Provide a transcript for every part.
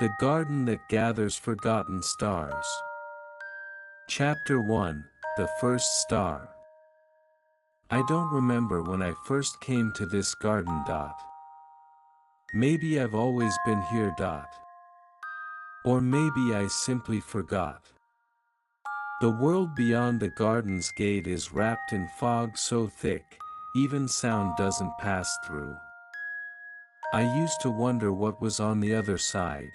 The Garden That Gathers Forgotten Stars. Chapter 1, The First Star. I don't remember when I first came to this garden. Maybe I've always been here. Or maybe I simply forgot. The world beyond the garden's gate is wrapped in fog so thick, even sound doesn't pass through. I used to wonder what was on the other side.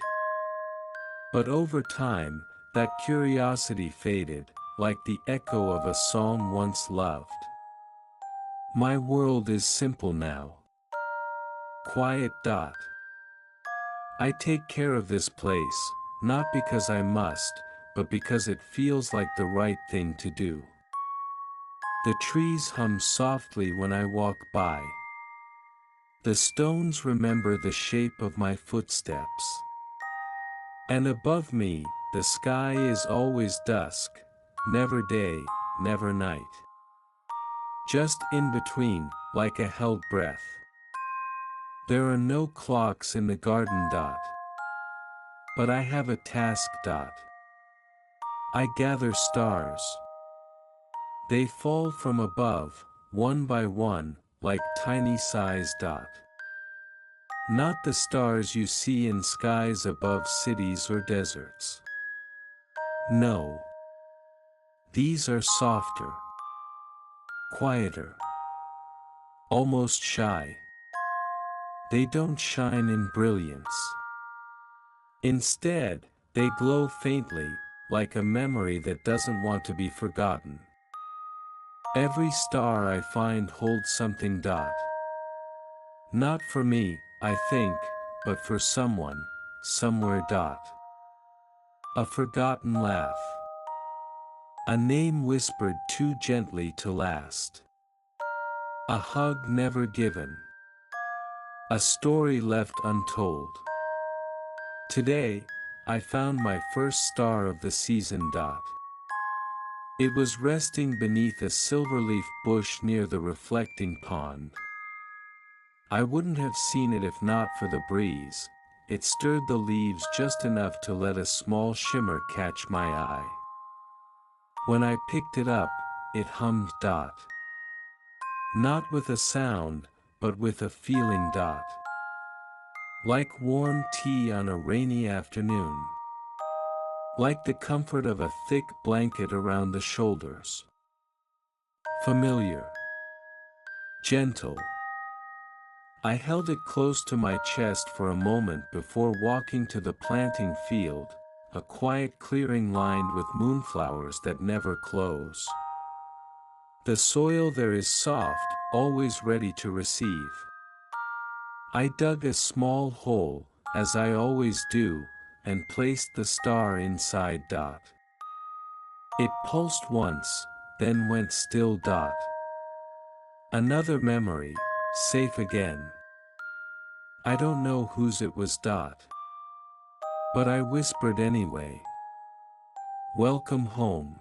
But over time, that curiosity faded, like the echo of a psalm once loved. My world is simple now. Quiet. I take care of this place, not because I must, but because it feels like the right thing to do. The trees hum softly when I walk by. The stones remember the shape of my footsteps. And above me, the sky is always dusk, never day, never night. Just in between, like a held breath. There are no clocks in the garden. But I have a task. I gather stars. They fall from above, one by one, like tiny sighs. Not the stars you see in skies above cities or deserts. No. These are softer. Quieter. Almost shy. They don't shine in brilliance. Instead, they glow faintly, like a memory that doesn't want to be forgotten. Every star I find holds something. Not for me, I think, but for someone, somewhere. A forgotten laugh. A name whispered too gently to last. A hug never given. A story left untold. Today, I found my first star of the season. It was resting beneath a silverleaf bush near the reflecting pond. I wouldn't have seen it if not for the breeze. It stirred the leaves just enough to let a small shimmer catch my eye. When I picked it up, it hummed. Not with a sound, but with a feeling. Like warm tea on a rainy afternoon. Like the comfort of a thick blanket around the shoulders. Familiar. Gentle. I held it close to my chest for a moment before walking to the planting field, a quiet clearing lined with moonflowers that never close. The soil there is soft, always ready to receive. I dug a small hole, as I always do, and placed the star inside. It pulsed once, then went still. Another memory, safe again. I don't know whose it was. But I whispered anyway. Welcome home.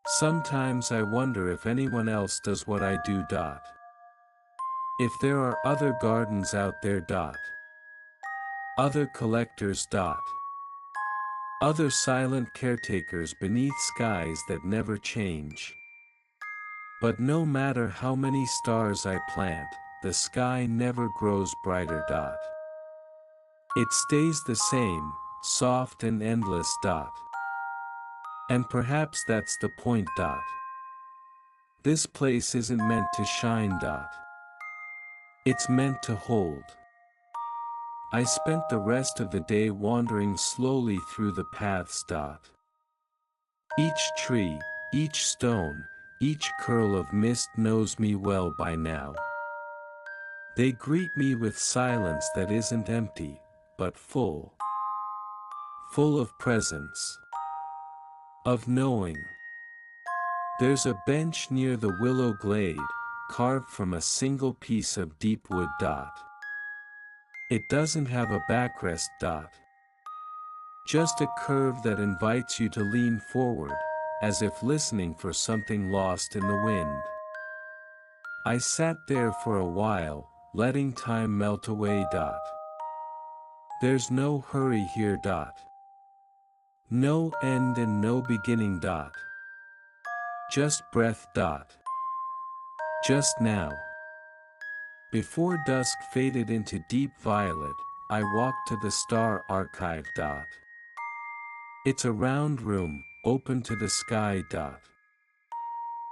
Sometimes I wonder if anyone else does what I do. If there are other gardens out there. Other collectors. Other silent caretakers beneath skies that never change. But no matter how many stars I plant, the sky never grows brighter. It stays the same, soft and endless. And perhaps that's the point. This place isn't meant to shine. It's meant to hold. I spent the rest of the day wandering slowly through the paths. Each tree, each stone, each curl of mist knows me well by now. They greet me with silence that isn't empty, but full. Full of presence. Of knowing. There's a bench near the willow glade, carved from a single piece of deep wood. It doesn't have a backrest. Just a curve that invites you to lean forward, as if listening for something lost in the wind. I sat there for a while, letting time melt away. There's no hurry here. No end and no beginning. Just breath. Just now. Before dusk faded into deep violet, I walked to the star archive. It's a round room, open to the sky.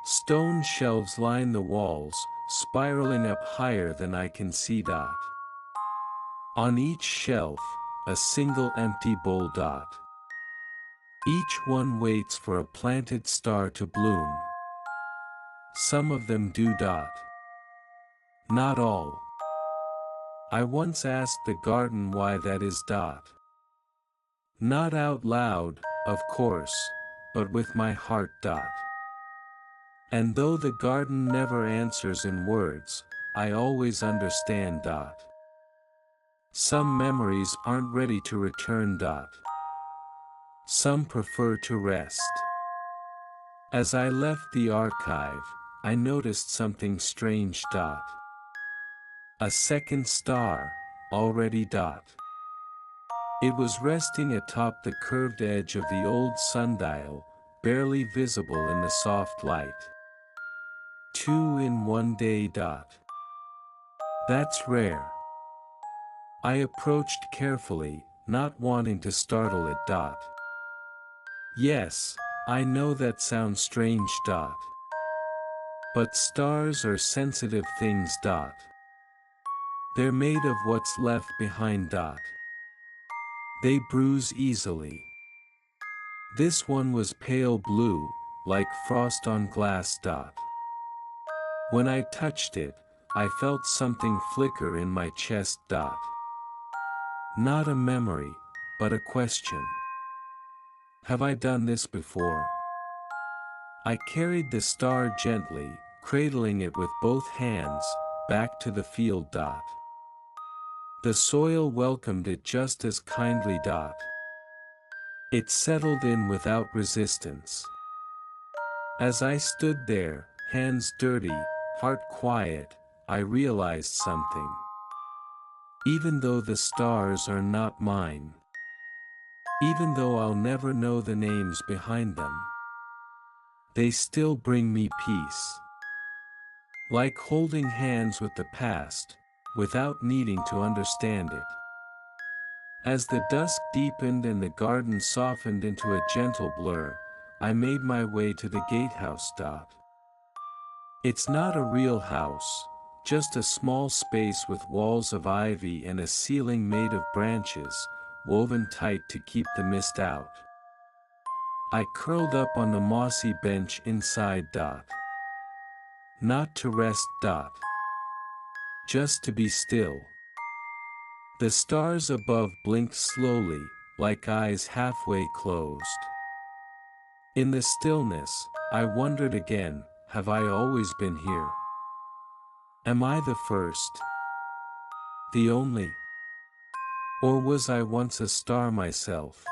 Stone shelves line the walls, spiraling up higher than I can see. On each shelf, a single empty bowl. Each one waits for a planted star to bloom. Some of them do. Not all. I once asked the garden why that is. Not out loud, of course, but with my heart. And though the garden never answers in words, I always understand. Some memories aren't ready to return. Some prefer to rest. As I left the archive, I noticed something strange. A second star, already. It was resting atop the curved edge of the old sundial, barely visible in the soft light. 2 in one day. That's rare. I approached carefully, not wanting to startle it. Yes, I know that sounds strange. But stars are sensitive things. They're made of what's left behind. They bruise easily. This one was pale blue, like frost on glass. When I touched it, I felt something flicker in my chest. Not a memory, but a question. Have I done this before? I carried the star gently, cradling it with both hands, back to the field. The soil welcomed it just as kindly. It settled in without resistance. As I stood there, hands dirty, heart quiet, I realized something. Even though the stars are not mine, even though I'll never know the names behind them, they still bring me peace. Like holding hands with the past, without needing to understand it. As the dusk deepened and the garden softened into a gentle blur, I made my way to the gatehouse. It's not a real house, just a small space with walls of ivy and a ceiling made of branches, woven tight to keep the mist out. I curled up on the mossy bench inside. Not to rest. Just to be still. The stars above blinked slowly, like eyes halfway closed. In the stillness, I wondered again, have I always been here? Am I the first? The only? Or was I once a star myself?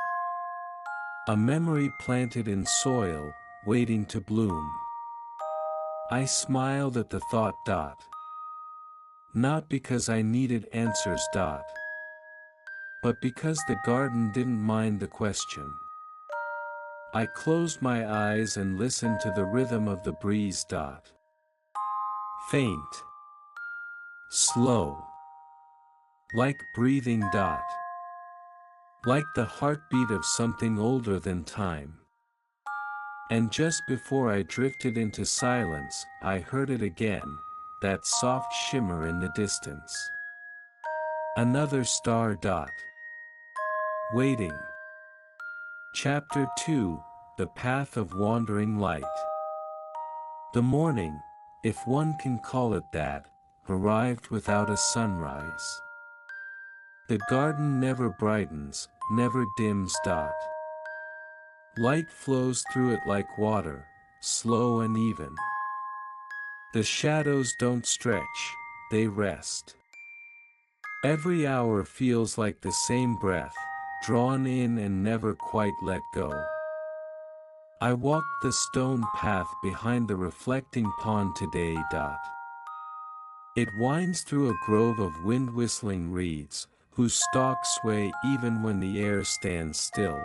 A memory planted in soil, waiting to bloom. I smiled at the thought. Not because I needed answers. But because the garden didn't mind the question. I closed my eyes and listened to the rhythm of the breeze. Faint. Slow. Like breathing. Like the heartbeat of something older than time. And just before I drifted into silence, I heard it again, that soft shimmer in the distance. Another star. Waiting. Chapter 2, The Path of Wandering Light. The morning, if one can call it that, arrived without a sunrise. The garden never brightens, never dims. Light flows through it like water, slow and even. The shadows don't stretch, they rest. Every hour feels like the same breath, drawn in and never quite let go. I walked the stone path behind the reflecting pond today. It winds through a grove of wind-whistling reeds, whose stalks sway even when the air stands still.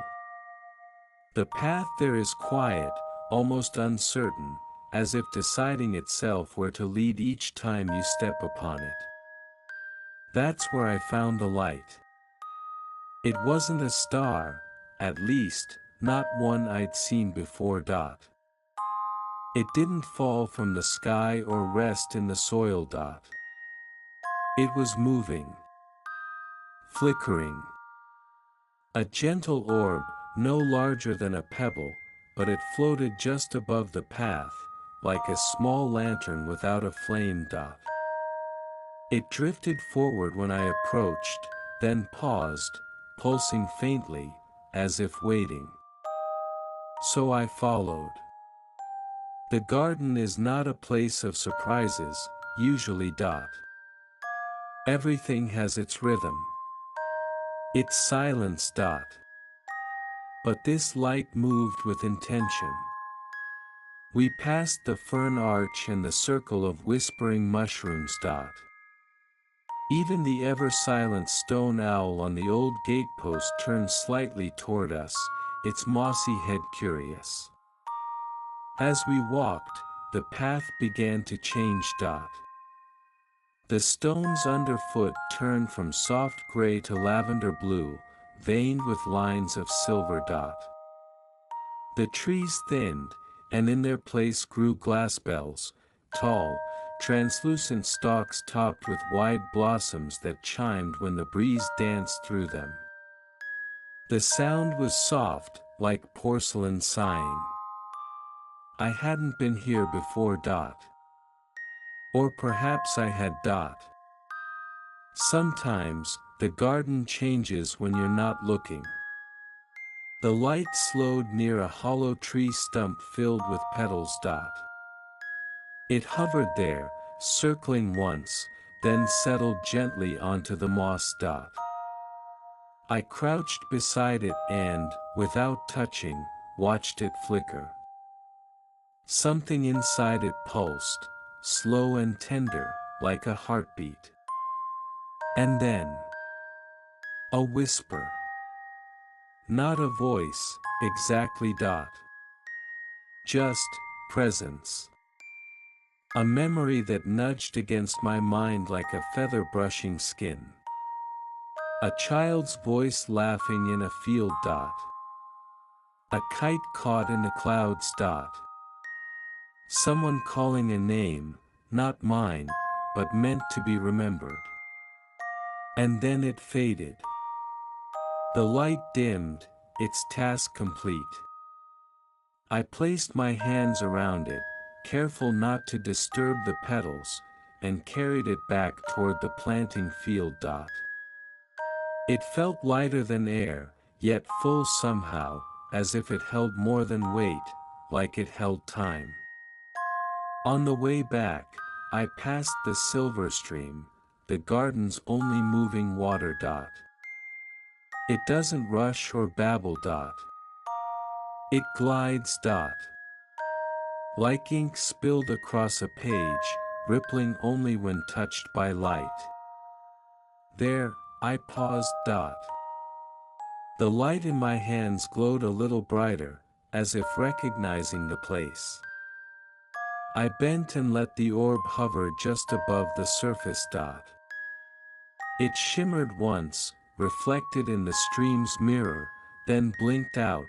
The path there is quiet, almost uncertain, as if deciding itself where to lead each time you step upon it. That's where I found the light. It wasn't a star, at least, not one I'd seen before. It didn't fall from the sky or rest in the soil. It was moving, flickering. A gentle orb, no larger than a pebble, but it floated just above the path, like a small lantern without a flame. It drifted forward when I approached, then paused, pulsing faintly, as if waiting. So I followed. The garden is not a place of surprises, usually. Everything has its rhythm, its silence. But this light moved with intention. We passed the fern arch and the circle of whispering mushrooms. Even the ever-silent stone owl on the old gatepost turned slightly toward us, its mossy head curious. As we walked, the path began to change. The stones underfoot turned from soft gray to lavender blue, veined with lines of silver. The trees thinned, and in their place grew glassbells, tall, translucent stalks topped with wide blossoms that chimed when the breeze danced through them. The sound was soft, like porcelain sighing. I hadn't been here before. Or perhaps I had. Sometimes, the garden changes when you're not looking. The light slowed near a hollow tree stump filled with petals. It hovered there, circling once, then settled gently onto the moss. I crouched beside it and, without touching, watched it flicker. Something inside it pulsed, slow and tender, like a heartbeat. And then, a whisper. Not a voice, exactly. Just presence. A memory that nudged against my mind like a feather brushing skin. A child's voice laughing in a field. A kite caught in the clouds. Someone calling a name, not mine, but meant to be remembered. And then it faded. The light dimmed, its task complete. I placed my hands around it, careful not to disturb the petals, and carried it back toward the planting field. It felt lighter than air, yet full somehow, as if it held more than weight, like it held time. On the way back, I passed the silver stream, the garden's only moving water. It doesn't rush or babble. It glides. Like ink spilled across a page, rippling only when touched by light. There, I paused. The light in my hands glowed a little brighter, as if recognizing the place. I bent and let the orb hover just above the surface. It shimmered once, reflected in the stream's mirror, then blinked out,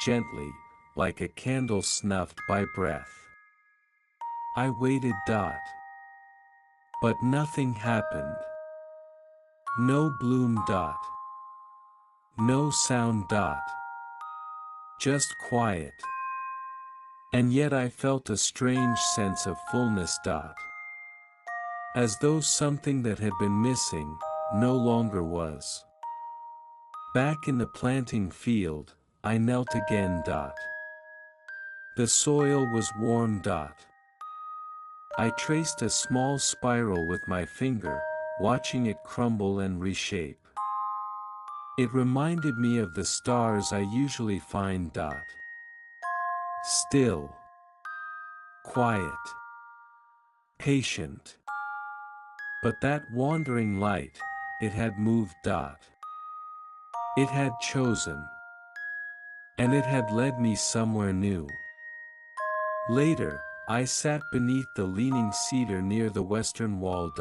gently, like a candle snuffed by breath. I waited. But nothing happened. No bloom. No sound. Just quiet. And yet I felt a strange sense of fullness. As though something that had been missing, no longer was. Back in the planting field, I knelt again. The soil was warm. I traced a small spiral with my finger, watching it crumble and reshape. It reminded me of the stars I usually find. Still. Quiet. Patient. But that wandering light, it had moved. It had chosen. And it had led me somewhere new. Later, I sat beneath the leaning cedar near the western wall.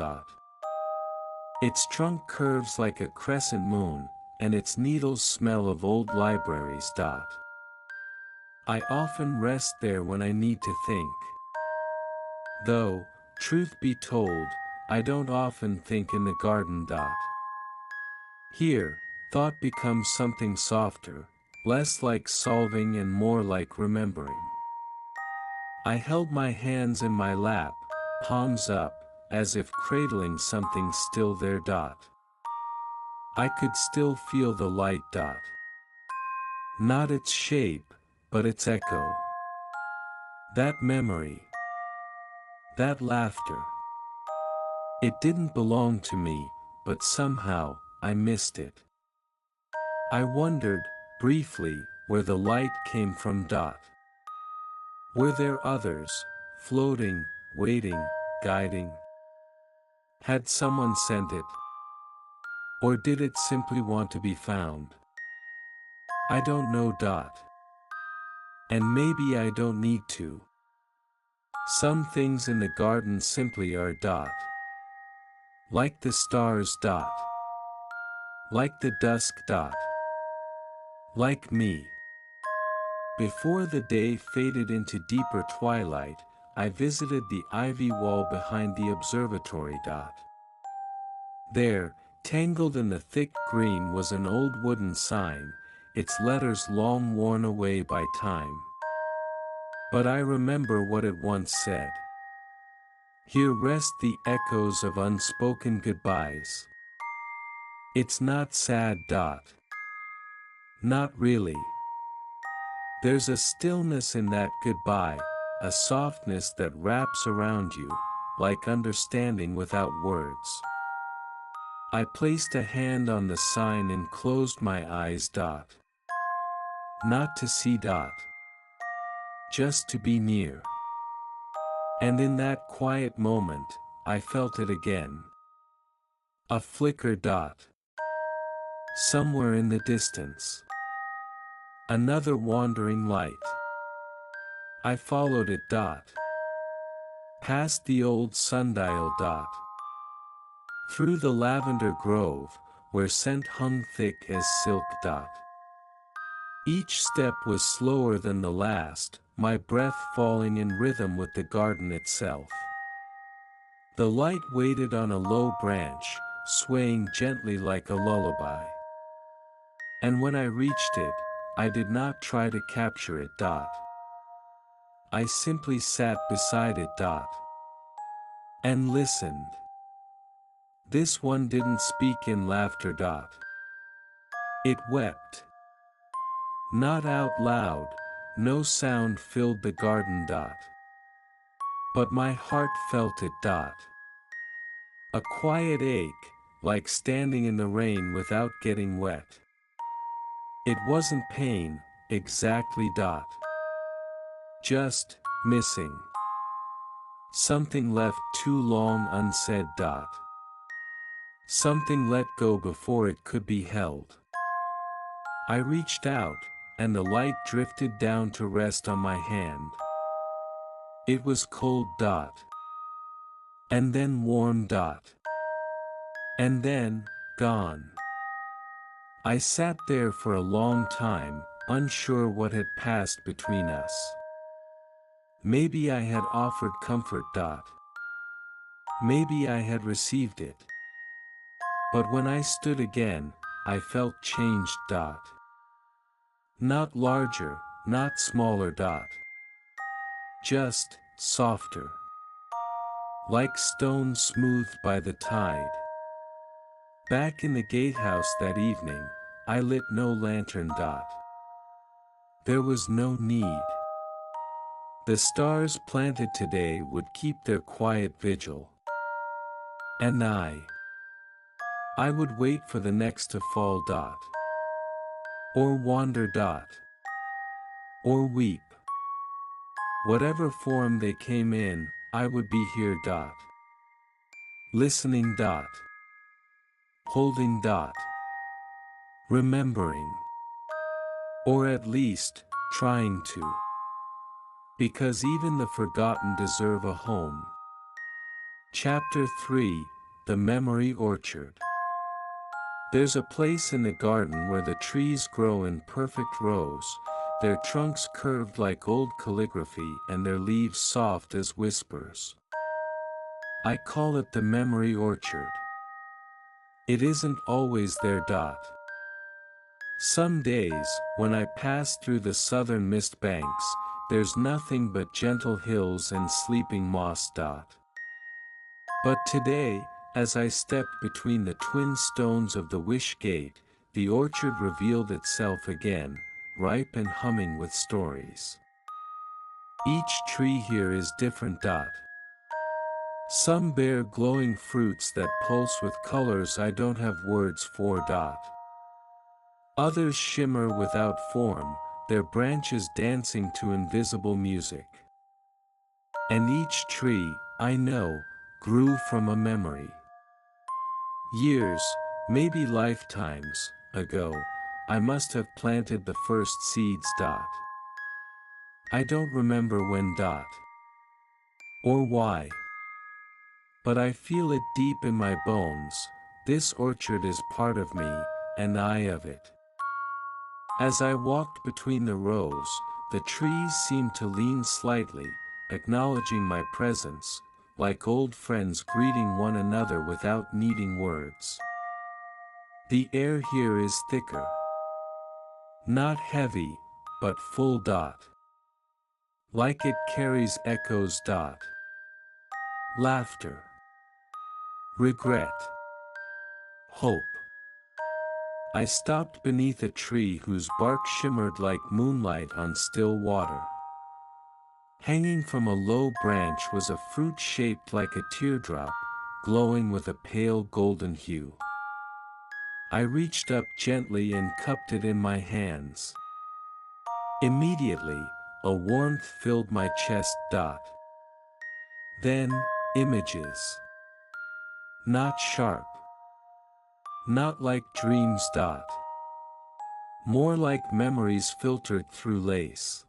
Its trunk curves like a crescent moon, and its needles smell of old libraries. I often rest there when I need to think. Though, truth be told, I don't often think in the garden. Here, thought becomes something softer, less like solving and more like remembering. I held my hands in my lap, palms up, as if cradling something still there. I could still feel the light. Not its shape, but its echo. That memory. That laughter. It didn't belong to me, but somehow, I missed it. I wondered, briefly, where the light came from. Were there others, floating, waiting, guiding? Had someone sent it? Or did it simply want to be found? I don't know. And maybe I don't need to. Some things in the garden simply are. Like the stars. Like the dusk. Like me. Before the day faded into deeper twilight, I visited the ivy wall behind the observatory. There, tangled in the thick green, was an old wooden sign, its letters long worn away by time. But I remember what it once said. Here rest the echoes of unspoken goodbyes. It's not sad. Not really. There's a stillness in that goodbye, a softness that wraps around you, like understanding without words. I placed a hand on the sign and closed my eyes. Not to see. Just to be near. And in that quiet moment, I felt it again. A flicker. Somewhere in the distance. Another wandering light. I followed it. Past the old sundial. Through the lavender grove, where scent hung thick as silk. Each step was slower than the last, my breath falling in rhythm with the garden itself. The light waited on a low branch, swaying gently like a lullaby. And when I reached it, I did not try to capture it. I simply sat beside it. And listened. This one didn't speak in laughter. It wept. Not out loud, no sound filled the garden. But my heart felt it. A quiet ache, like standing in the rain without getting wet. It wasn't pain, exactly. Just, missing. Something left too long unsaid. Something let go before it could be held. I reached out, and the light drifted down to rest on my hand. It was cold. And then warm. And then, gone. I sat there for a long time, unsure what had passed between us. Maybe I had offered comfort. Maybe I had received it. But when I stood again, I felt changed. Not larger, not smaller. Just, softer. Like stone smoothed by the tide. Back in the gatehouse that evening, I lit no lantern. There was no need. The stars planted today would keep their quiet vigil. And I would wait for the next to fall. Or wander. Or weep. Whatever form they came in, I would be here. Listening. holding dot, remembering, or at least, trying to. Because even the forgotten deserve a home. Chapter 3, The Memory Orchard. There's a place in the garden where the trees grow in perfect rows, their trunks curved like old calligraphy and their leaves soft as whispers. I call it the memory orchard. It isn't always there. Some days, when I pass through the southern mist banks, there's nothing but gentle hills and sleeping moss. But today, as I stepped between the twin stones of the wish gate, the orchard revealed itself again, ripe and humming with stories. Each tree here is different. Some bear glowing fruits that pulse with colors I don't have words for. Others shimmer without form, their branches dancing to invisible music. And each tree, I know, grew from a memory. Years, maybe lifetimes, ago, I must have planted the first seeds. I don't remember when. Or why. But I feel it deep in my bones, this orchard is part of me, and I of it. As I walked between the rows, the trees seemed to lean slightly, acknowledging my presence, like old friends greeting one another without needing words. The air here is thicker. Not heavy, but full. Like it carries echoes. Laughter. Regret. Hope. I stopped beneath a tree whose bark shimmered like moonlight on still water. Hanging from a low branch was a fruit shaped like a teardrop, glowing with a pale golden hue. I reached up gently and cupped it in my hands. Immediately, a warmth filled my chest. Then, images. Not sharp. Not like dreams. More like memories filtered through lace.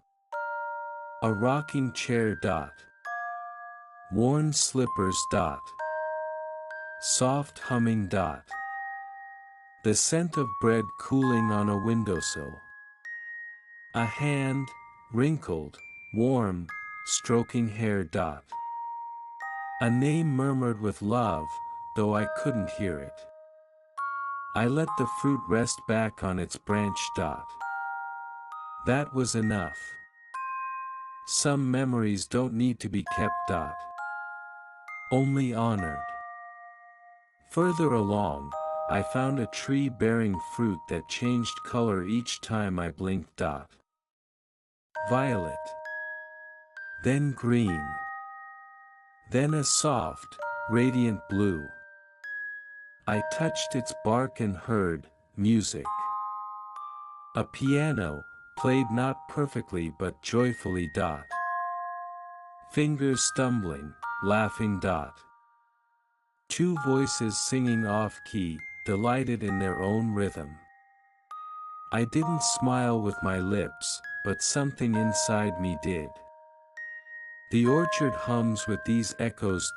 A rocking chair. Worn slippers. Soft humming. The scent of bread cooling on a windowsill. A hand, wrinkled, warm, stroking hair. A name murmured with love, though I couldn't hear it. I let the fruit rest back on its branch. That was enough. Some memories don't need to be kept. Only honored. Further along, I found a tree bearing fruit that changed color each time I blinked. Violet. Then green. Then a soft, radiant blue. I touched its bark and heard music. A piano, played not perfectly but joyfully. Fingers stumbling, laughing. Two voices singing off-key, delighted in their own rhythm. I didn't smile with my lips, but something inside me did. The orchard hums with these echoes.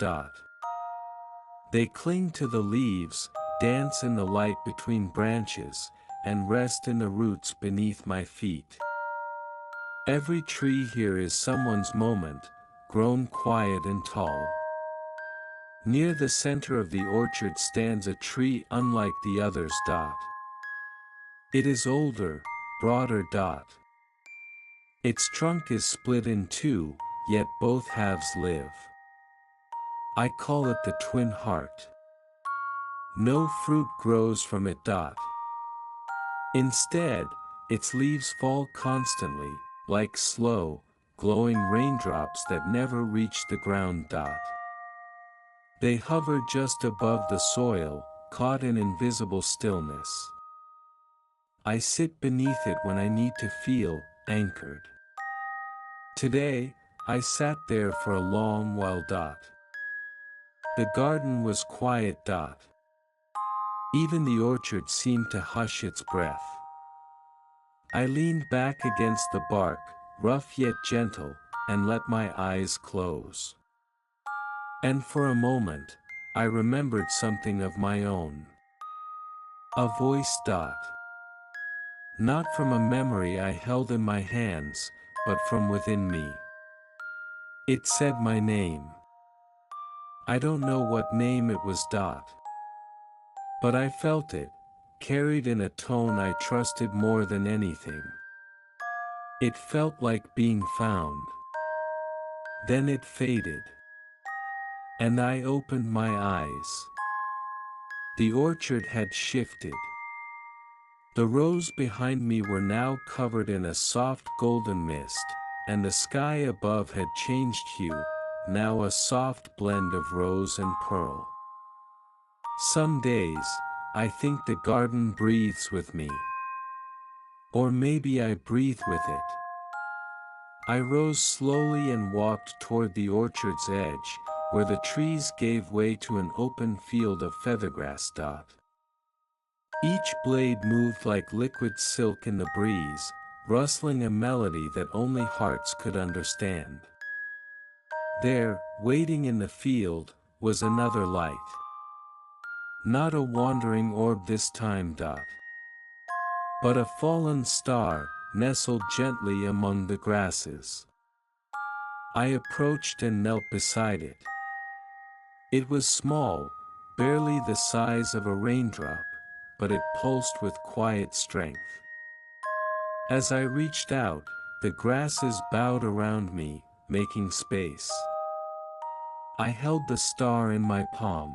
They cling to the leaves, dance in the light between branches, and rest in the roots beneath my feet. Every tree here is someone's moment, grown quiet and tall. Near the center of the orchard stands a tree unlike the others. It is older, broader. Its trunk is split in two, yet both halves live. I call it the twin heart. No fruit grows from it. Instead, its leaves fall constantly, like slow, glowing raindrops that never reach the ground. They hover just above the soil, caught in invisible stillness. I sit beneath it when I need to feel anchored. Today, I sat there for a long while. The garden was quiet. Even the orchard seemed to hush its breath. I leaned back against the bark, rough yet gentle, and let my eyes close. And for a moment, I remembered something of my own. A voice. Not from a memory I held in my hands, but from within me. It said my name. I don't know what name it was. But I felt it, carried in a tone I trusted more than anything. It felt like being found. Then it faded. And I opened my eyes. The orchard had shifted. The rows behind me were now covered in a soft golden mist, and the sky above had changed hue, now a soft blend of rose and pearl. Some days, I think the garden breathes with me. Or maybe I breathe with it. I rose slowly and walked toward the orchard's edge, where the trees gave way to an open field of feathergrass. Each blade moved like liquid silk in the breeze, rustling a melody that only hearts could understand. There, waiting in the field, was another light. Not a wandering orb this time. But a fallen star, nestled gently among the grasses. I approached and knelt beside it. It was small, barely the size of a raindrop, but it pulsed with quiet strength. As I reached out, the grasses bowed around me, making space. I held the star in my palm.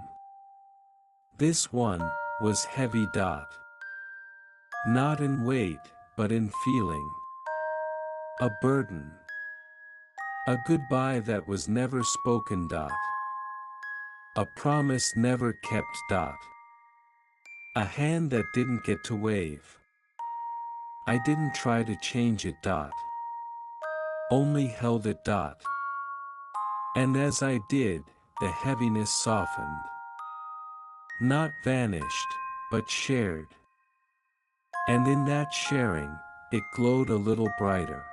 This one was heavy. Not in weight, but in feeling. A burden. A goodbye that was never spoken. A promise never kept. A hand that didn't get to wave. I didn't try to change it. Only held it. And as I did, the heaviness softened. Not vanished, but shared. And in that sharing, it glowed a little brighter.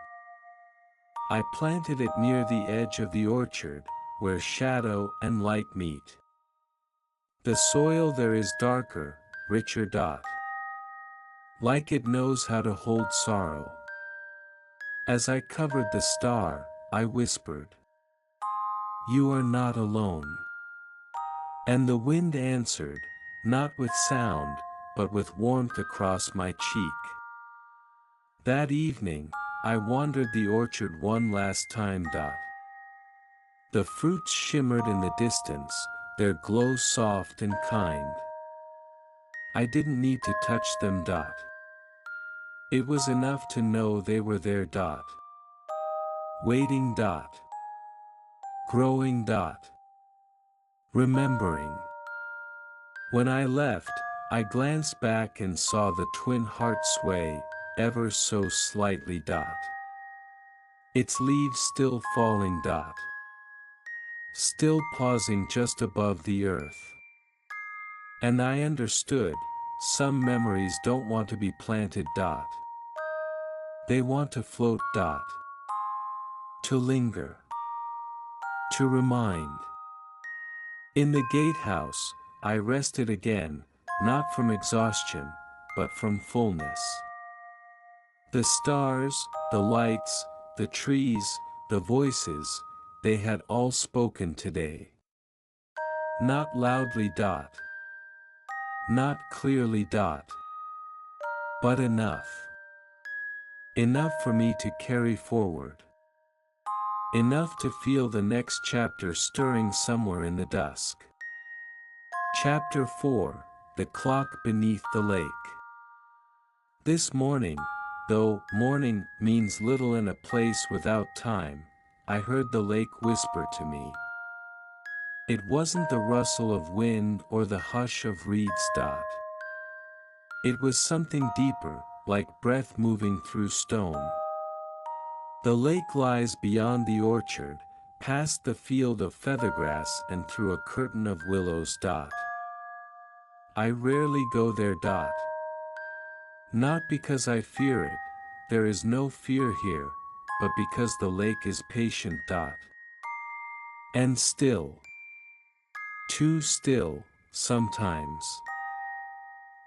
I planted it near the edge of the orchard, where shadow and light meet. The soil there is darker, richer. Like it knows how to hold sorrow. As I covered the star, I whispered, "You are not alone." And the wind answered, not with sound, but with warmth across my cheek. That evening, I wandered the orchard one last time. The fruits shimmered in the distance, their glow soft and kind. I didn't need to touch them. It was enough to know they were there. Waiting. Growing. Remembering. When I left, I glanced back and saw the twin heart sway, ever so slightly. Its leaves still falling. Still pausing just above the earth. And I understood, some memories don't want to be planted. They want to float. To linger. To remind. In the gatehouse, I rested again, not from exhaustion, but from fullness. The stars, the lights, the trees, the voices, they had all spoken today. Not loudly. Not clearly. But enough. Enough for me to carry forward. Enough to feel the next chapter stirring somewhere in the dusk. Chapter 4, The Clock Beneath the Lake. This morning, though morning means little in a place without time, I heard the lake whisper to me. It wasn't the rustle of wind or the hush of reeds. It was something deeper, like breath moving through stone. The lake lies beyond the orchard, past the field of feathergrass and through a curtain of willows. I rarely go there. Not because I fear it, there is no fear here, but because the lake is patient. And still. Too still, sometimes.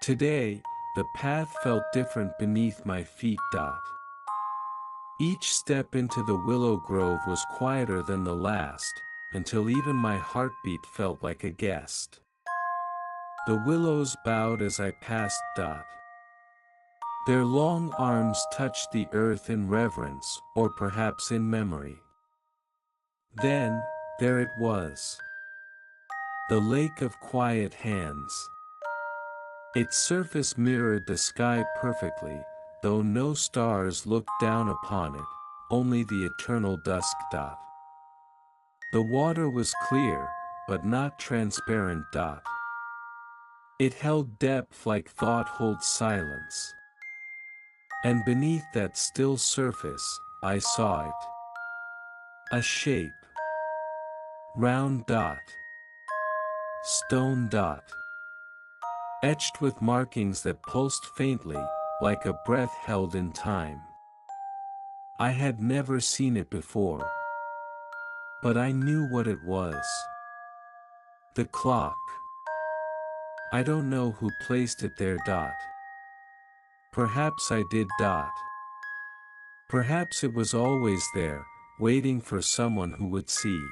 Today, the path felt different beneath my feet. Each step into the willow grove was quieter than the last, until even my heartbeat felt like a guest. The willows bowed as I passed. Their long arms touched the earth in reverence, or perhaps in memory. Then, there it was. The lake of quiet hands. Its surface mirrored the sky perfectly, though no stars looked down upon it, only the eternal dusk. The water was clear, but not transparent. It held depth like thought holds silence. And beneath that still surface, I saw it. A shape. Round. Stone. Etched with markings that pulsed faintly, like a breath held in time. I had never seen it before. But I knew what it was. The clock. I don't know who placed it there. Perhaps I did. Perhaps it was always there, waiting for someone who would see.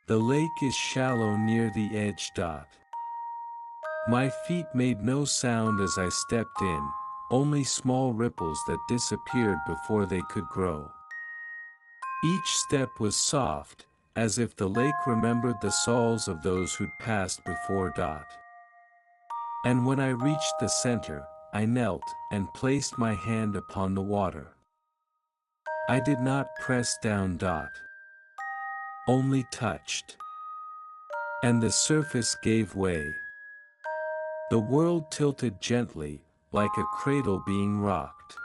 The lake is shallow near the edge. My feet made no sound as I stepped in, only small ripples that disappeared before they could grow. Each step was soft, as if the lake remembered the souls of those who'd passed before. And when I reached the center, I knelt and placed my hand upon the water. I did not press down. Only touched. And the surface gave way. The world tilted gently, like a cradle being rocked.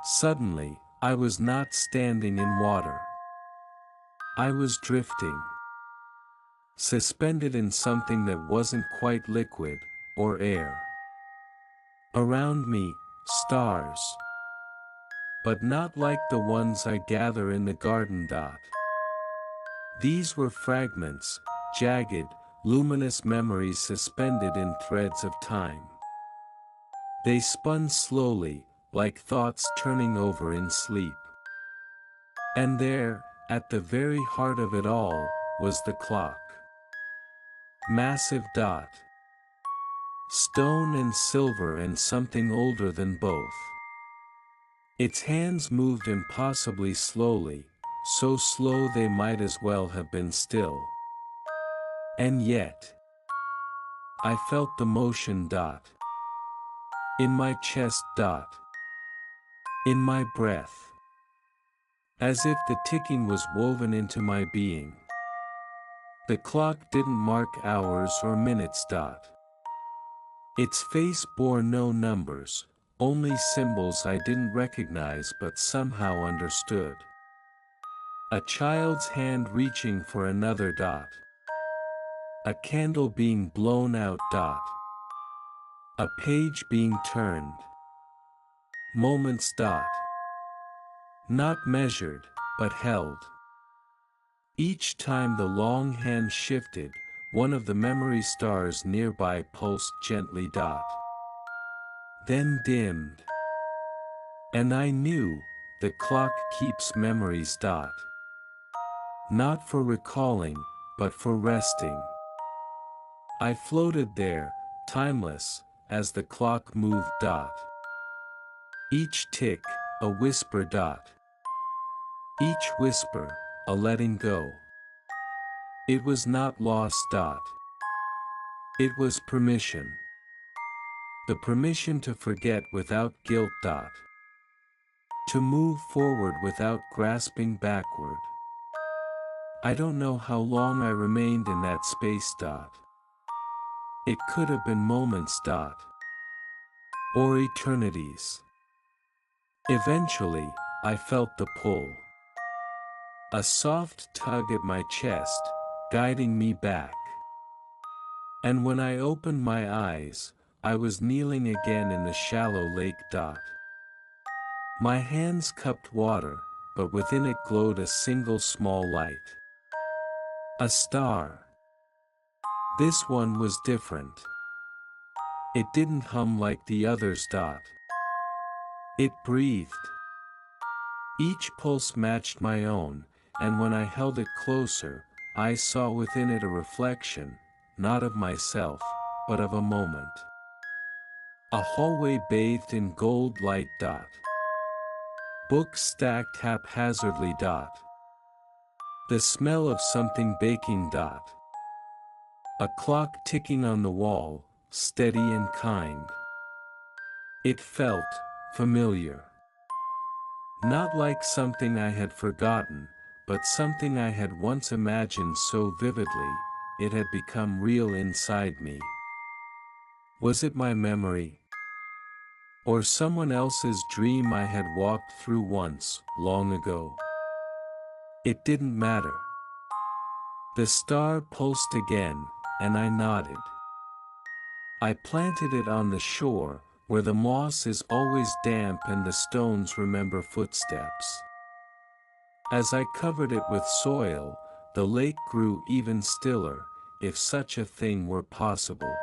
Suddenly, I was not standing in water. I was drifting. Suspended in something that wasn't quite liquid, or air. Around me, stars. But not like the ones I gather in the garden. These were fragments, jagged, luminous memories suspended in threads of time. They spun slowly, like thoughts turning over in sleep. And there, at the very heart of it all, was the clock. Massive. Stone and silver and something older than both. Its hands moved impossibly slowly, so slow they might as well have been still. And yet, I felt the motion. In my chest. In my breath. As if the ticking was woven into my being. The clock didn't mark hours or minutes. Its face bore no numbers, only symbols I didn't recognize but somehow understood. A child's hand reaching for another. A candle being blown out. A page being turned. Moments. Not measured, but held. Each time the long hand shifted, one of the memory stars nearby pulsed gently. Then dimmed. And I knew, the clock keeps memories. Not for recalling, but for resting. I floated there, timeless, as the clock moved. Each tick, a whisper. Each whisper, a letting go. It was not lost. It was permission. The permission to forget without guilt. To move forward without grasping backward. I don't know how long I remained in that space. It could have been moments. Or eternities. Eventually, I felt the pull. A soft tug at my chest, guiding me back. And when I opened my eyes, I was kneeling again in the shallow lake. My hands cupped water, but within it glowed a single small light. A star. This one was different. It didn't hum like the others. It breathed. Each pulse matched my own, and when I held it closer, I saw within it a reflection, not of myself, but of a moment. A hallway bathed in gold light. Books stacked haphazardly. The smell of something baking. A clock ticking on the wall, steady and kind. It felt familiar. Not like something I had forgotten, but something I had once imagined so vividly, it had become real inside me. Was it my memory? Or someone else's dream I had walked through once, long ago? It didn't matter. The star pulsed again, and I nodded. I planted it on the shore, where the moss is always damp and the stones remember footsteps. As I covered it with soil, the lake grew even stiller, if such a thing were possible.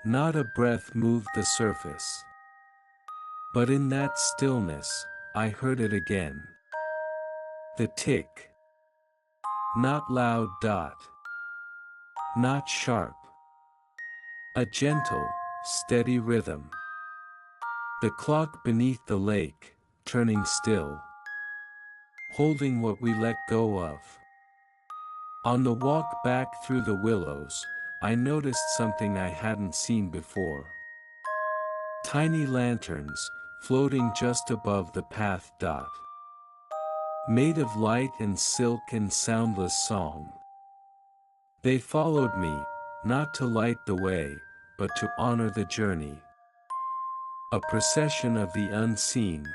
Not a breath moved the surface. But in that stillness, I heard it again. The tick. Not loud. Not sharp. A gentle, steady rhythm. The clock beneath the lake, turning still. Holding what we let go of. On the walk back through the willows, I noticed something I hadn't seen before. Tiny lanterns, floating just above the path. Made of light and silk and soundless song. They followed me, not to light the way, but to honor the journey. A procession of the unseen.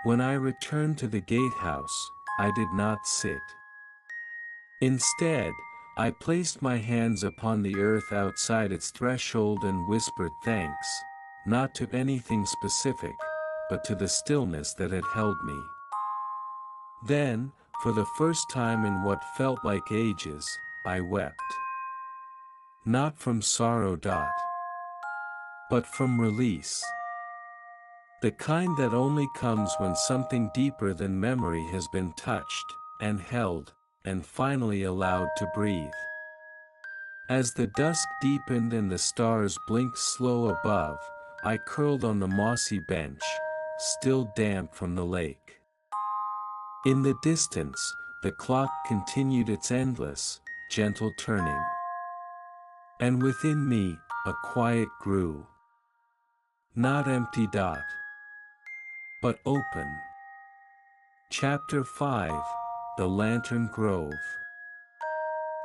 When I returned to the gatehouse, I did not sit. Instead, I placed my hands upon the earth outside its threshold and whispered thanks, not to anything specific, but to the stillness that had held me. Then, for the first time in what felt like ages, I wept. Not from sorrow. But from release. The kind that only comes when something deeper than memory has been touched, and held, and finally allowed to breathe. As the dusk deepened and the stars blinked slow above, I curled on the mossy bench, still damp from the lake. In the distance, the clock continued its endless, gentle turning. And within me, a quiet grew. Not empty. But open. Chapter 5, The Lantern Grove.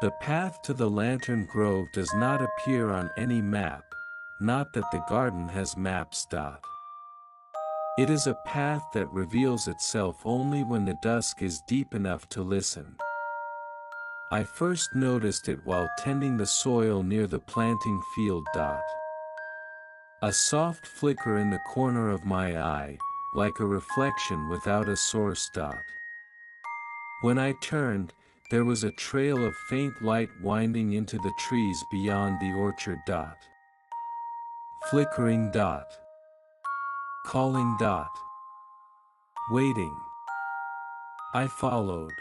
The path to the Lantern Grove does not appear on any map, not that the garden has maps. It is a path that reveals itself only when the dusk is deep enough to listen. I first noticed it while tending the soil near the planting field. A soft flicker in the corner of my eye, like a reflection without a source. When I turned, there was a trail of faint light winding into the trees beyond the orchard. Flickering. Calling. Waiting. I followed.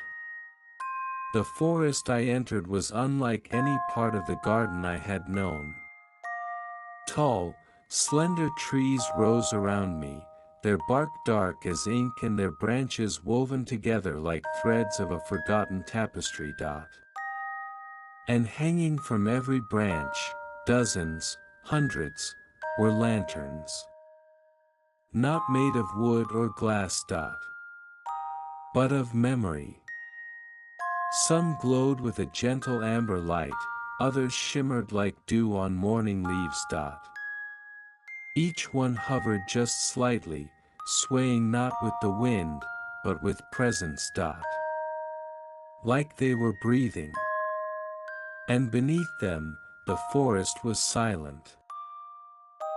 The forest I entered was unlike any part of the garden I had known. Tall, slender trees rose around me, their bark dark as ink and their branches woven together like threads of a forgotten tapestry. And hanging from every branch, dozens, hundreds, were lanterns. Not made of wood or glass. But of memory. Some glowed with a gentle amber light, others shimmered like dew on morning leaves. Each one hovered just slightly, swaying not with the wind, but with presence. Like they were breathing. And beneath them, the forest was silent.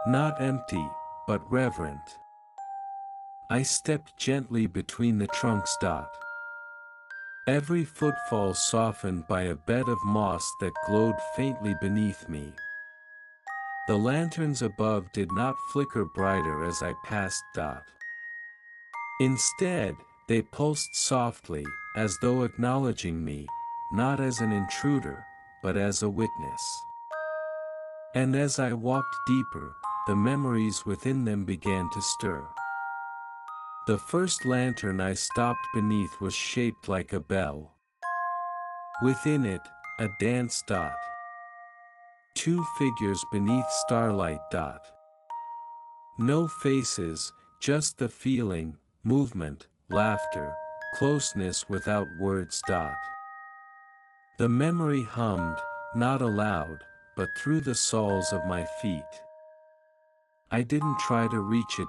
Not empty, but reverent. I stepped gently between the trunks. Every footfall softened by a bed of moss that glowed faintly beneath me. The lanterns above did not flicker brighter as I passed. Instead, they pulsed softly, as though acknowledging me, not as an intruder, but as a witness. And as I walked deeper, the memories within them began to stir. The first lantern I stopped beneath was shaped like a bell. Within it, a dance. Two figures beneath starlight. No faces, just the feeling, movement, laughter, closeness without words. The memory hummed, not aloud, but through the soles of my feet. I didn't try to reach it.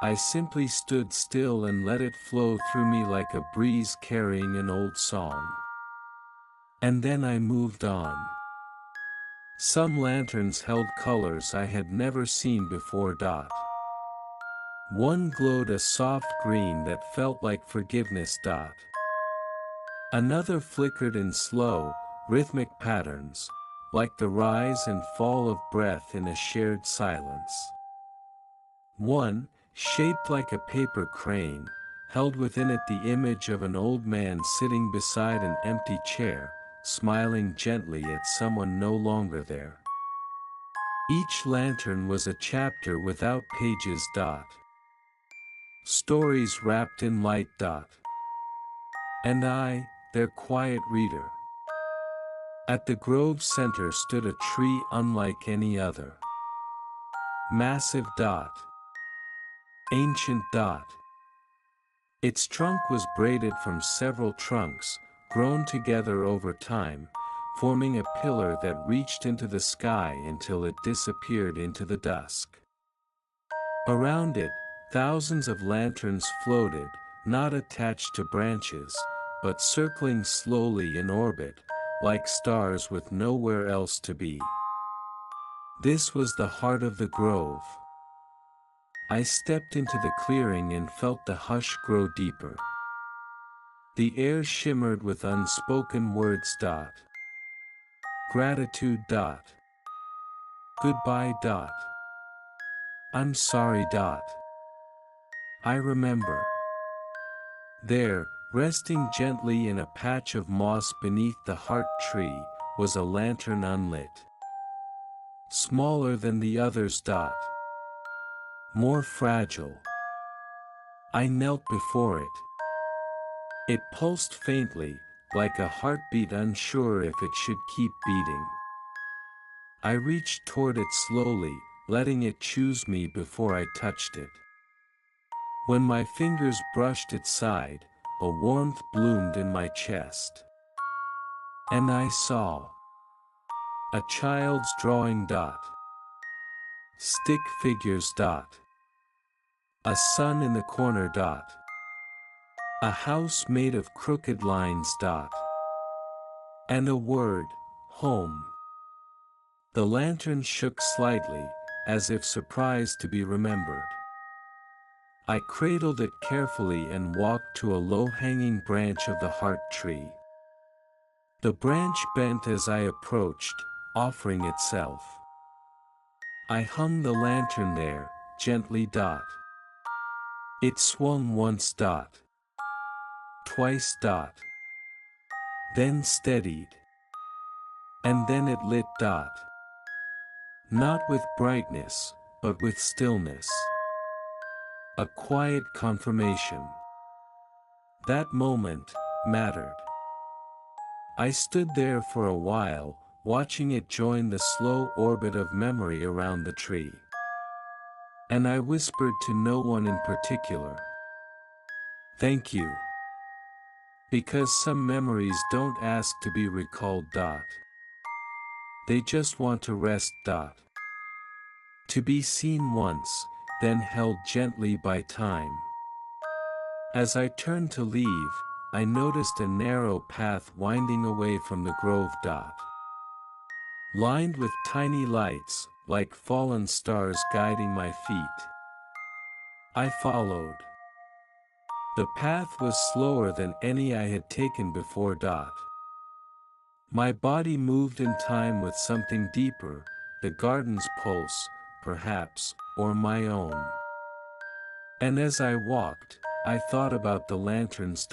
I simply stood still and let it flow through me like a breeze carrying an old song. And then I moved on. Some lanterns held colors I had never seen before. One glowed a soft green that felt like forgiveness. Another flickered in slow, rhythmic patterns, like the rise and fall of breath in a shared silence. One, shaped like a paper crane, held within it the image of an old man sitting beside an empty chair, smiling gently at someone no longer there. Each lantern was a chapter without pages. Stories wrapped in light. And I, their quiet reader. At the grove's center stood a tree unlike any other. Massive. Ancient. Its trunk was braided from several trunks, grown together over time, forming a pillar that reached into the sky until it disappeared into the dusk. Around it, thousands of lanterns floated, not attached to branches, but circling slowly in orbit, like stars with nowhere else to be. This was the heart of the grove. I stepped into the clearing and felt the hush grow deeper. The air shimmered with unspoken words. Gratitude. Goodbye. I'm sorry. I remember. There, resting gently in a patch of moss beneath the heart tree, was a lantern unlit. Smaller than the others. More fragile. I knelt before it. It pulsed faintly, like a heartbeat unsure if it should keep beating. I reached toward it slowly, letting it choose me before I touched it. When my fingers brushed its side, a warmth bloomed in my chest. And I saw a child's drawing. Stick figures. A sun in the corner. A house made of crooked lines. And a word, home. The lantern shook slightly, as if surprised to be remembered. I cradled it carefully and walked to a low-hanging branch of the heart tree. The branch bent as I approached, offering itself. I hung the lantern there, gently. It swung once. Twice. Then steadied. And then it lit. Not with brightness, but with stillness. A quiet confirmation. That moment mattered. I stood there for a while, watching it join the slow orbit of memory around the tree. And I whispered to no one in particular. Thank you. Because some memories don't ask to be recalled. They just want to rest. To be seen once, then held gently by time. As I turned to leave, I noticed a narrow path winding away from the grove. Lined with tiny lights, like fallen stars guiding my feet. I followed. The path was slower than any I had taken before. My body moved in time with something deeper, the garden's pulse, perhaps, or my own. And as I walked, I thought about the lanterns.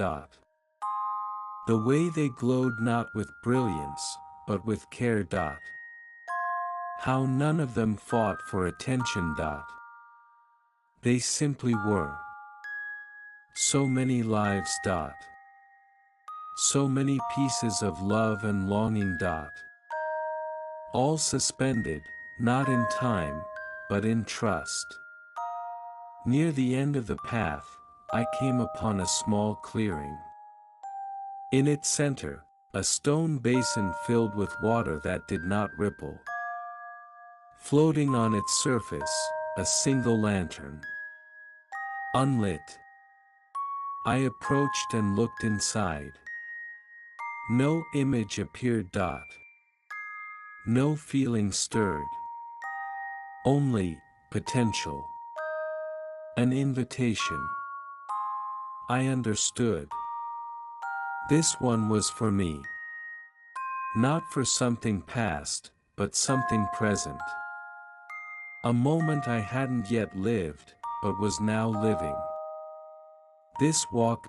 The way they glowed not with brilliance, but with care. How none of them fought for attention. They simply were. So many lives. So many pieces of love and longing. All suspended, not in time, but in trust. Near the end of the path, I came upon a small clearing. In its center, a stone basin filled with water that did not ripple. Floating on its surface, a single lantern. Unlit. I approached and looked inside. No image appeared. No feeling stirred. Only potential. An invitation. I understood. This one was for me. Not for something past, but something present. A moment I hadn't yet lived, but was now living. This walk.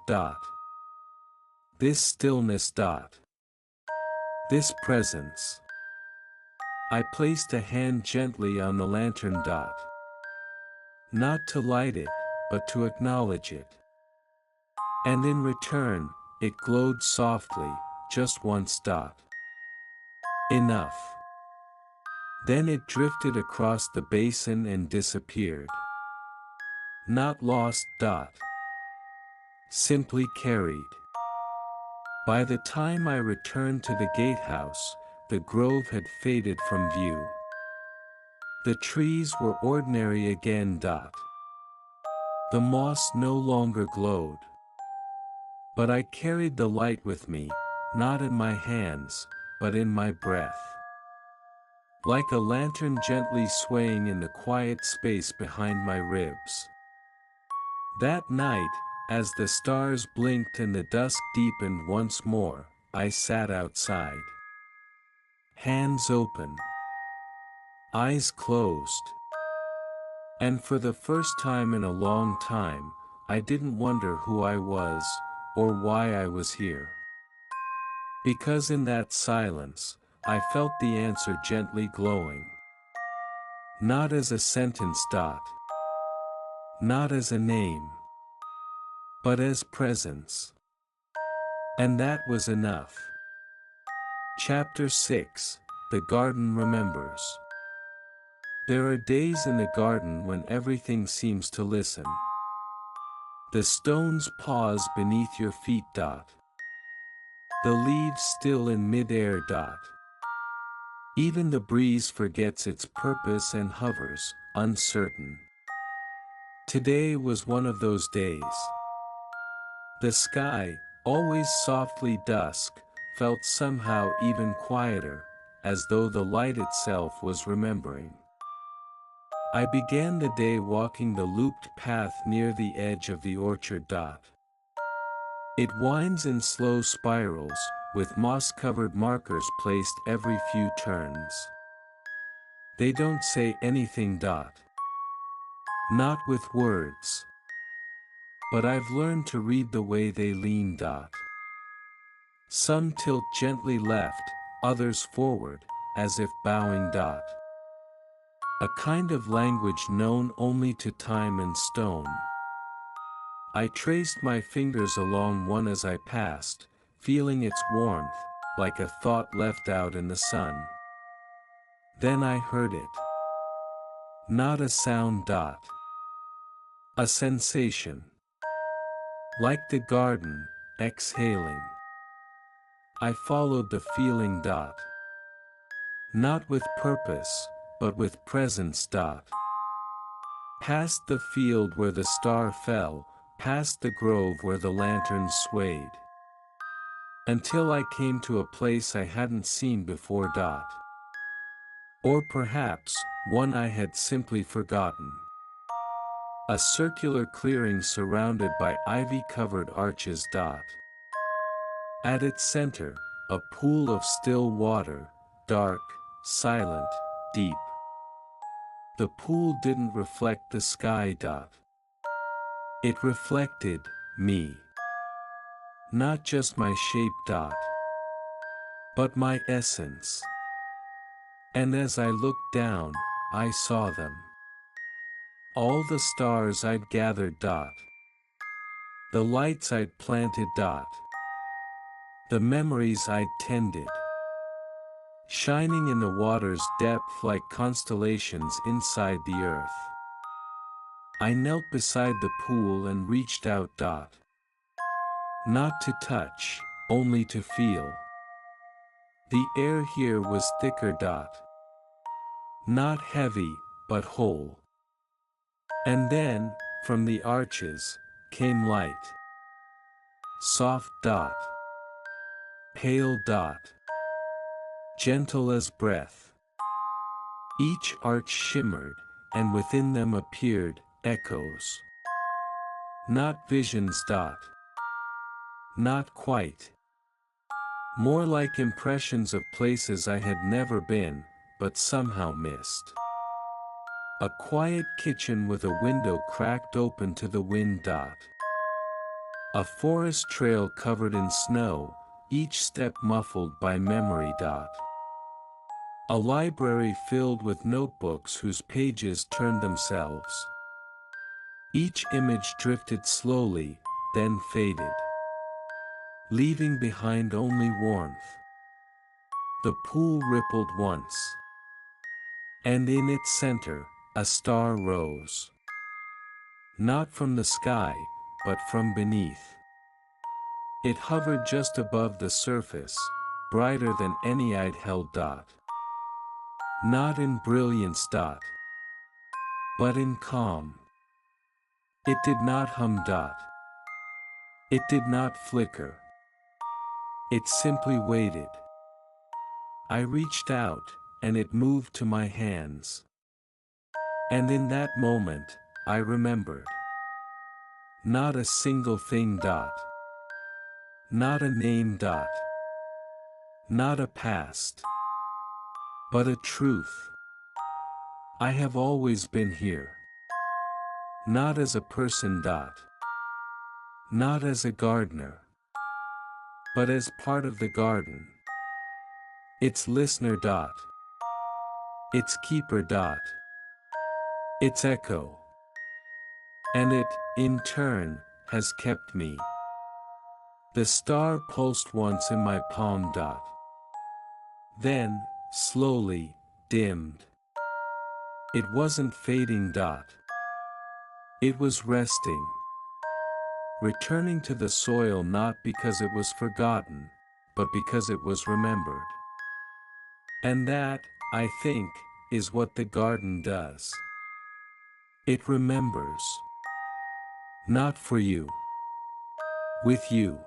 This stillness. This presence. I placed a hand gently on the lantern. Not to light it, but to acknowledge it. And in return, it glowed softly, just once. Enough. Then it drifted across the basin and disappeared. Not lost. Simply carried. By the time I returned to the gatehouse, the grove had faded from view. The trees were ordinary again. The moss no longer glowed. But I carried the light with me, not in my hands, but in my breath. Like a lantern gently swaying in the quiet space behind my ribs. That night, as the stars blinked and the dusk deepened once more, I sat outside. Hands open. Eyes closed. And for the first time in a long time, I didn't wonder who I was, or why I was here. Because in that silence, I felt the answer gently glowing. Not as a sentence. Not as a name. But as presence. And that was enough. Chapter 6, The Garden Remembers. There are days in the garden when everything seems to listen. The stones pause beneath your feet. The leaves still in mid-air. Even the breeze forgets its purpose and hovers, uncertain. Today was one of those days. The sky, always softly dusk, felt somehow even quieter, as though the light itself was remembering. I began the day walking the looped path near the edge of the orchard. It winds in slow spirals, with moss-covered markers placed every few turns. They don't say anything. Not with words. But I've learned to read the way they lean. Some tilt gently left, others forward, as if bowing. A kind of language known only to time and stone. I traced my fingers along one as I passed, feeling its warmth, like a thought left out in the sun. Then I heard it. Not a sound. A sensation. Like the garden, exhaling. I followed the feeling. Not with purpose, but with presence. Past the field where the star fell, past the grove where the lantern swayed. Until I came to a place I hadn't seen before. Or perhaps, one I had simply forgotten. A circular clearing surrounded by ivy-covered arches. At its center, a pool of still water, dark, silent, deep. The pool didn't reflect the sky. It reflected me. Not just my shape. But my essence. And as I looked down, I saw them. All the stars I'd gathered. The lights I'd planted. The memories I'd tended. Shining in the water's depth like constellations inside the earth. I knelt beside the pool and reached out. Not to touch, only to feel. The air here was thicker. Not heavy, but whole. And then, from the arches, came light. Soft. Pale. Gentle as breath. Each arch shimmered, and within them appeared echoes. Not visions. Not quite. More like impressions of places I had never been, but somehow missed. A quiet kitchen with a window cracked open to the wind. A forest trail covered in snow, each step muffled by memory. A library filled with notebooks whose pages turned themselves. Each image drifted slowly, then faded, leaving behind only warmth. The pool rippled once, and in its center, a star rose. Not from the sky, but from beneath. It hovered just above the surface, brighter than any I'd held. Not in brilliance. But in calm. It did not hum. It did not flicker. It simply waited. I reached out, and it moved to my hands. And in that moment, I remembered. Not a single thing. Not a name. Not a past. But a truth. I have always been here. Not as a person. Not as a gardener. But as part of the garden. Its listener. Its keeper. Its echo. And it, in turn, has kept me. The star pulsed once in my palm. Then, slowly, dimmed. It wasn't fading. It was resting. Returning to the soil not because it was forgotten, but because it was remembered. And that, I think, is what the garden does. It remembers. Not for you. With you.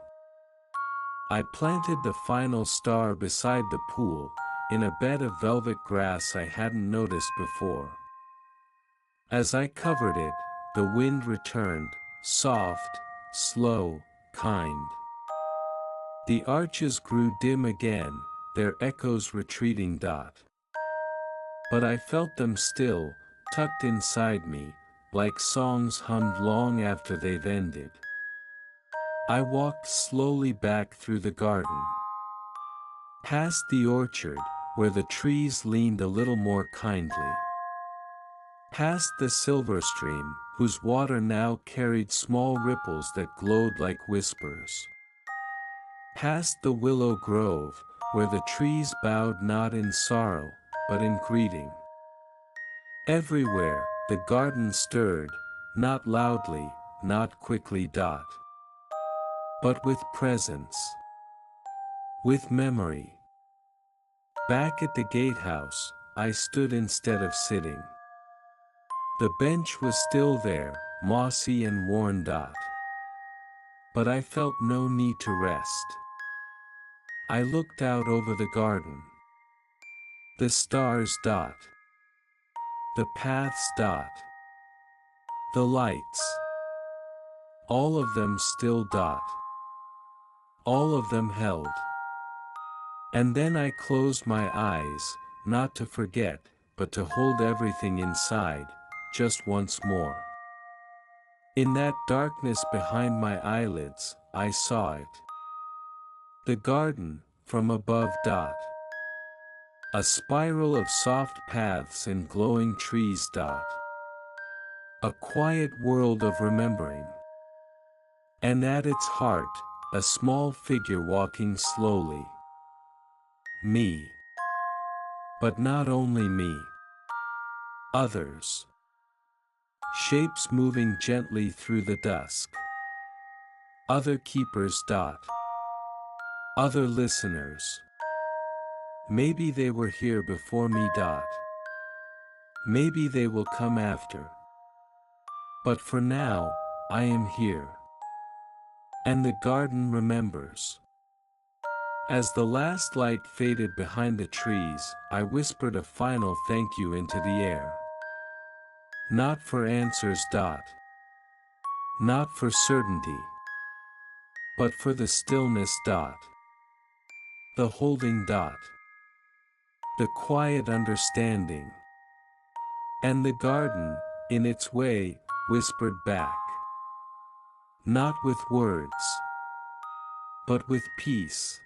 I planted the final star beside the pool, in a bed of velvet grass I hadn't noticed before. As I covered it, the wind returned, soft, slow, kind. The arches grew dim again, their echoes retreating. But I felt them still, tucked inside me, like songs hummed long after they've ended. I walked slowly back through the garden. Past the orchard, where the trees leaned a little more kindly. Past the silver stream, whose water now carried small ripples that glowed like whispers. Past the willow grove, where the trees bowed not in sorrow, but in greeting. Everywhere, the garden stirred, not loudly, not quickly. But with presence. With memory. Back at the gatehouse, I stood instead of sitting. The bench was still there, mossy and worn. But I felt no need to rest. I looked out over the garden. The stars dot. The paths dot. The lights. All of them still dot. All of them held. And then I closed my eyes, not to forget, but to hold everything inside, just once more. In that darkness behind my eyelids, I saw it. The garden, from above dot. A spiral of soft paths and glowing trees dot. A quiet world of remembering. And at its heart, a small figure walking slowly. Me. But not only me. Others. Shapes moving gently through the dusk. Other keepers dot. Other listeners. Maybe they were here before me dot. Maybe they will come after. But for now, I am here. And the garden remembers. As the last light faded behind the trees, I whispered a final thank you into the air. Not for answers dot. Not for certainty. But for the stillness dot. The holding dot. The quiet understanding. And the garden, in its way, whispered back. Not with words, but with peace.